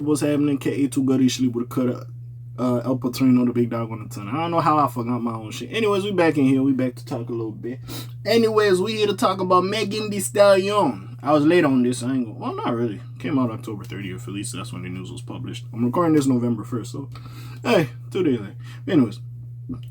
what's happening? K.A.Vuitton Goody Sleep with a cut El Patrino, the big dog on the ton. I don't know how I forgot my own shit. Anyways, we back in here. We back to talk a little bit. Anyways, we here to talk about Megan Thee Stallion. I was late on this. I ain't well, not really. Came out October 30th. At least that's when the news was published. I'm recording this November 1st, so hey, 2 days late. Anyways,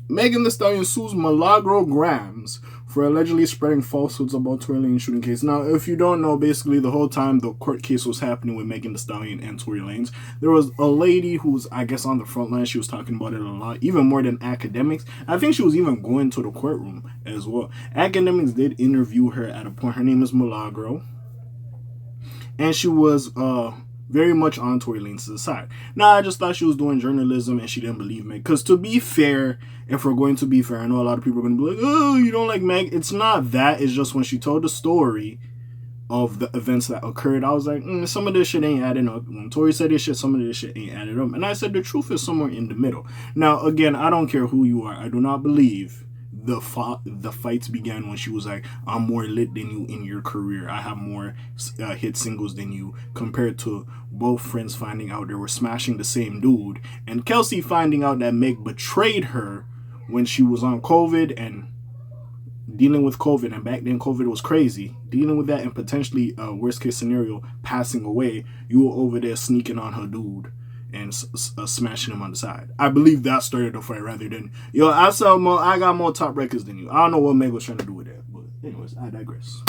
Megan Thee Stallion sues Milagro Grams for allegedly spreading falsehoods about Tory Lanez shooting case. Now, if you don't know, basically the whole time the court case was happening with Megan Thee Stallion and Tory Lanez, there was a lady who's, I guess, on the front line. She was talking about it a lot, even more than academics. I think she was even going to the courtroom as well. Academics did interview her at a point. Her name is Milagro. And she was very much on Tory Lanez's side. Now, I just thought she was doing journalism and she didn't believe Meg. Because to be fair, if we're going to be fair, I know a lot of people are going to be like, oh, you don't like Meg. It's not that. It's just when she told the story of the events that occurred, I was like, some of this shit ain't adding up. When Tory said this shit, some of this shit ain't added up. And I said the truth is somewhere in the middle. Now, again, I don't care who you are. I do not believe the fights began when she was like, I'm more lit than you in your career. I have more hit singles than you, compared to both friends finding out they were smashing the same dude, and Kelsey finding out that Meg betrayed her when she was on COVID and dealing with COVID. And back then COVID was crazy. Dealing with that and potentially worst case scenario passing away, you were over there sneaking on her dude and smashing him on the side. I believe that started the fight rather than, I got more top records than you. I don't know what Meg was trying to do with that, but anyways, I digress.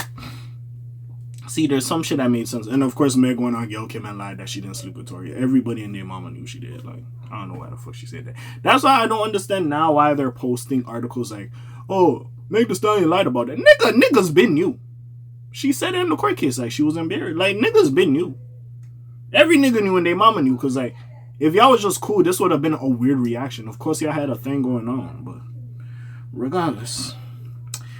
See, there's some shit that made sense. And of course, Meg went on Gail Kim and lied that she didn't sleep with Tory. Everybody and their mama knew she did. Like, I don't know why the fuck she said that. That's why I don't understand now why they're posting articles like, oh, Meg Thee Stallion lied about that. Niggas been new. She said it in the court case, like she was embarrassed. Like, niggas been new. Every nigga knew and their mama knew, because like, if y'all was just cool, this would have been a weird reaction. Of course, y'all had a thing going on, but regardless,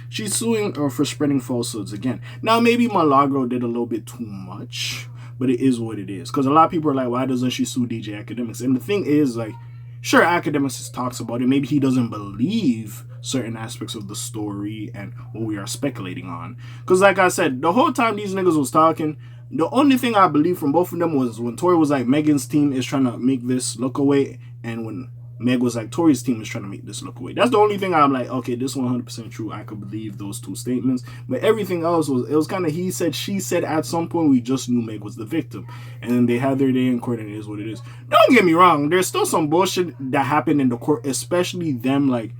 she's suing her for spreading falsehoods again. Now, maybe Milagro did a little bit too much, but it is what it is. Because a lot of people are like, why doesn't she sue DJ Academics? And the thing is, like, sure, Academics talks about it. Maybe he doesn't believe certain aspects of the story and what we are speculating on. Because like I said, the whole time these niggas was talking, the only thing I believe from both of them was when Tory was like, Megan's team is trying to make this look away, and when Meg was like, Tory's team is trying to make this look away. That's the only thing I'm like, okay, this 100% true. I could believe those two statements. But everything else was kind of he said, she said. At some point, we just knew Meg was the victim. And then they had their day in court, and it is what it is. Don't get me wrong. There's still some bullshit that happened in the court, especially them, like,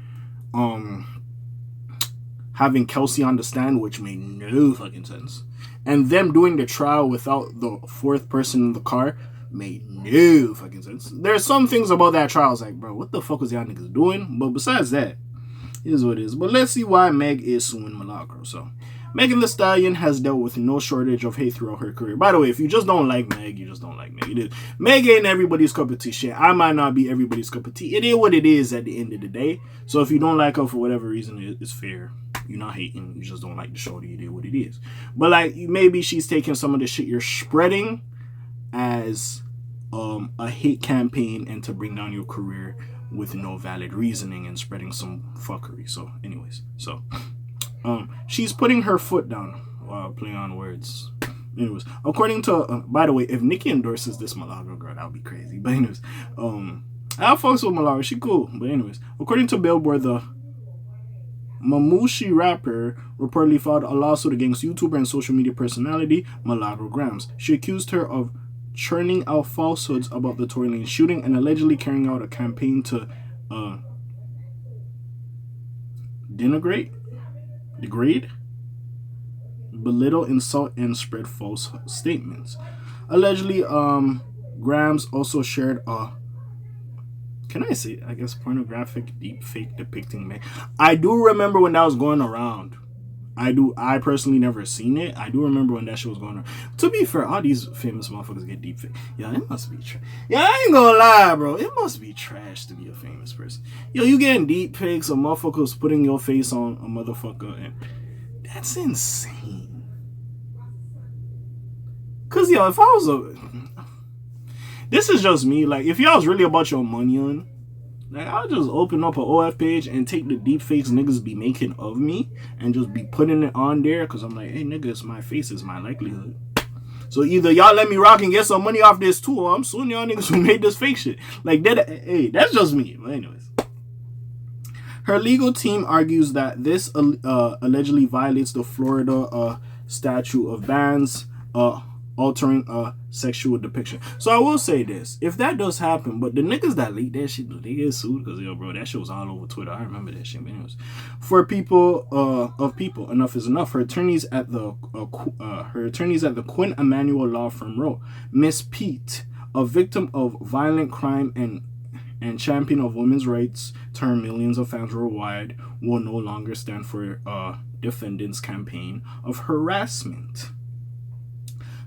having Kelsey on the stand, which made no fucking sense. And them doing the trial without the fourth person in the car made no fucking sense. There's some things about that trial I was like, bro, what the fuck was y'all niggas doing? But besides that, it is what it is. But let's see why Meg is suing Milagro. So, Megan Thee Stallion has dealt with no shortage of hate throughout her career. By the way, if you just don't like Meg, you just don't like Meg. It is. Meg ain't everybody's cup of tea shit. I might not be everybody's cup of tea. It is what it is at the end of the day. So if you don't like her for whatever reason, it's fair. You're not hating. You just don't like the show. It is what it is. But like, maybe she's taking some of the shit you're spreading as a hate campaign and to bring down your career with no valid reasoning and spreading some fuckery. So anyways, she's putting her foot down while playing on words. Anyways, according to by the way, if Nicki endorses this Milagro girl, that would be crazy. But anyways, I fucks with Milagro. She cool. But anyways, according to Billboard, the Mamushi rapper reportedly filed a lawsuit against YouTuber and social media personality Milagro Grams. She accused her of churning out falsehoods about the Tory Lanez shooting and allegedly carrying out a campaign to degrade, belittle, insult, and spread false statements. Allegedly, Grams also shared a, can I say, I guess, pornographic deep fake depicting Meg. I do remember when that was going around. I personally never seen it. I do remember when that shit was going on. To be fair, all these famous motherfuckers get deep fake. Yeah, it must be trash. Yeah, I ain't gonna lie, bro. It must be trash to be a famous person. Yo, you getting deep fakes of motherfuckers putting your face on a motherfucker, and that's insane. Cause yo, if I was this is just me. Like, if y'all was really about your money on, like, I'll just open up an OF page and take the deep fakes niggas be making of me and just be putting it on there, because I'm like, hey, nigga, it's my face, it's my likelihood. So either y'all let me rock and get some money off this too, or I'm suing y'all niggas who made this fake shit. Like, that, hey, that's just me. But anyways. Her legal team argues that this allegedly violates the Florida statute of bans altering sexual depiction. So I will say this. If that does happen, but the niggas that leaked that shit, they get sued because, yo, bro, that shit was all over Twitter. I remember that shit. But anyways, for people, enough is enough. Her attorneys at the Quinn Emanuel law firm wrote, Miss Pete, a victim of violent crime and champion of women's rights, turned millions of fans worldwide, will no longer stand for defendant's campaign of harassment.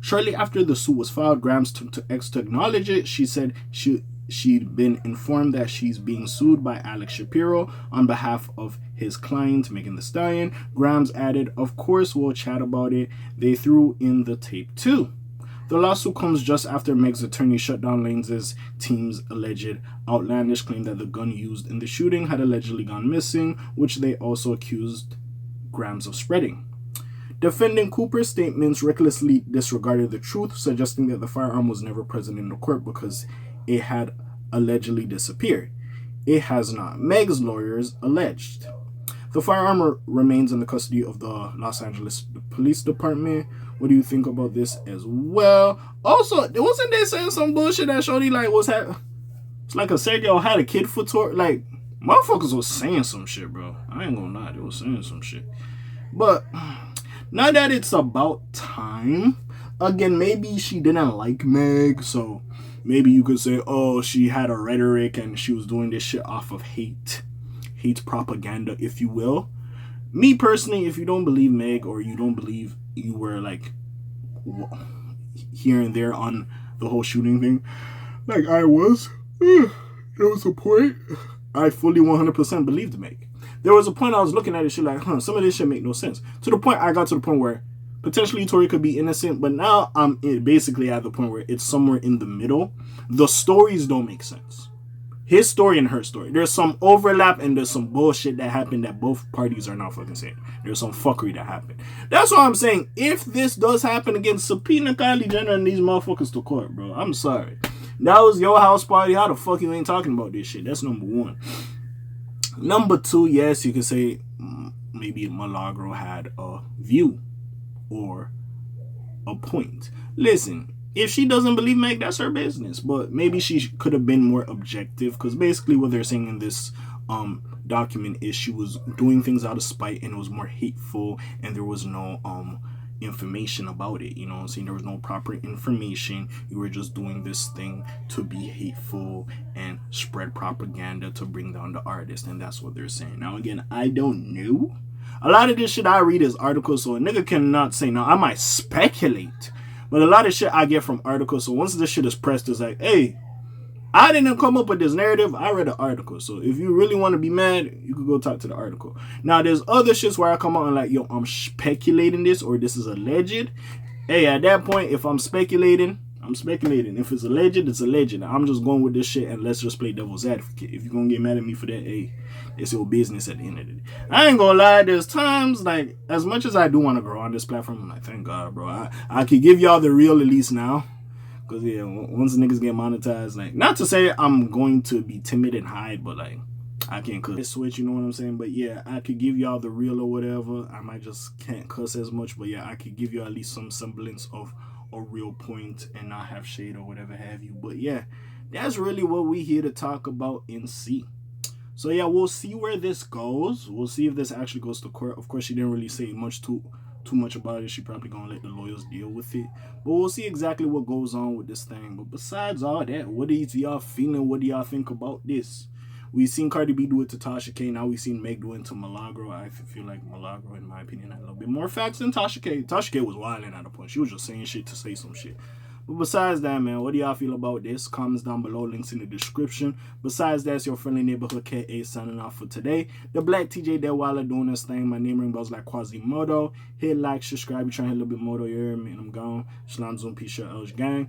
Shortly after the suit was filed, Grams took to X to acknowledge it. She said she'd been informed that she's being sued by Alex Shapiro on behalf of his client, Megan Thee Stallion. Grams added, of course, we'll chat about it. They threw in the tape too. The lawsuit comes just after Meg's attorney shut down Lanez's team's alleged outlandish claim that the gun used in the shooting had allegedly gone missing, which they also accused Grams of spreading. Defendant Cooper's statements recklessly disregarded the truth, suggesting that the firearm was never present in the court because it had allegedly disappeared. It has not, Meg's lawyers alleged. The firearm remains in the custody of the Los Angeles Police Department. What do you think about this as well? Also, wasn't they saying some bullshit that Shorty like was it's like a Sergio had a kid for tour? Like, motherfuckers was saying some shit, bro. I ain't gonna lie, they was saying some shit. But now that it's about time, again, maybe she didn't like Meg, so maybe you could say, oh, she had a rhetoric and she was doing this shit off of hate propaganda, if you will. Me personally, if you don't believe Meg, or you don't believe you were like here and there on the whole shooting thing, like I was, there was a point I fully 100% believed Meg. There was a point I was looking at this shit like, some of this shit make no sense. To the point I got to the point where potentially Tory could be innocent, but now I'm basically at the point where it's somewhere in the middle. The stories don't make sense. His story and her story. There's some overlap and there's some bullshit that happened that both parties are not fucking saying. There's some fuckery that happened. That's what I'm saying. If this does happen again, subpoena Kylie Jenner and these motherfuckers to court, bro. I'm sorry. That was your house party. How the fuck you ain't talking about this shit? That's number one. Number two, yes, you could say maybe Milagro had a view or a point. Listen, if she doesn't believe Meg, that's her business. But maybe she could have been more objective, because basically what they're saying in this document is she was doing things out of spite and it was more hateful and there was no information about it. You know what I'm saying? There was no proper information. You were just doing this thing to be hateful and spread propaganda to bring down the artist. And that's what they're saying. Now, again, I don't know. A lot of this shit I read is articles, so a nigga cannot say, now I might speculate. But a lot of shit I get from articles, so once this shit is pressed, it's like, hey, I didn't come up with this narrative. I read an article. So if you really want to be mad, you could go talk to the article. Now, there's other shits where I come out and like, yo, I'm speculating this, or this is alleged. Hey, at that point, if I'm speculating, I'm speculating. If it's alleged, it's alleged. I'm just going with this shit and let's just play devil's advocate. If you're going to get mad at me for that, hey, it's your business at the end of the day. I ain't gonna lie, there's times, like, as much as I do want to grow on this platform, I'm like, thank God, bro. I could give y'all the real at least now. Because, yeah, once niggas get monetized, like, not to say I'm going to be timid and hide, but, like, I can't cuss. Switch, you know what I'm saying? But, yeah, I could give y'all the real or whatever. I might just can't cuss as much, but, yeah, I could give you at least some semblance of a real point and not have shade or whatever have you. But, yeah, that's really what we here to talk about in C. So, yeah, we'll see where this goes. We'll see if this actually goes to court. Of course, she didn't really say too much about it. She probably gonna let the lawyers deal with it. But we'll see exactly what goes on with this thing. But besides all that, what is y'all feeling? What do y'all think about this? We've seen Cardi B do it to Tasha K. Now we've seen Meg do it to Milagro. I feel like Milagro, in my opinion, had a little bit more facts than Tasha K. Tasha K was wilding at a point. She was just saying shit to say some shit. But besides that, man, what do y'all feel about this? Comments down below, links in the description. Besides that, it's your friendly neighborhood K.A. signing off for today. The Black TJ Deadweiler doing this thing. My name ring bells like Quasimodo. Hit like, subscribe. You trying to hit a little bit moto, you hear me? And I'm gone. Shalom, Zoom, peace, Elge gang.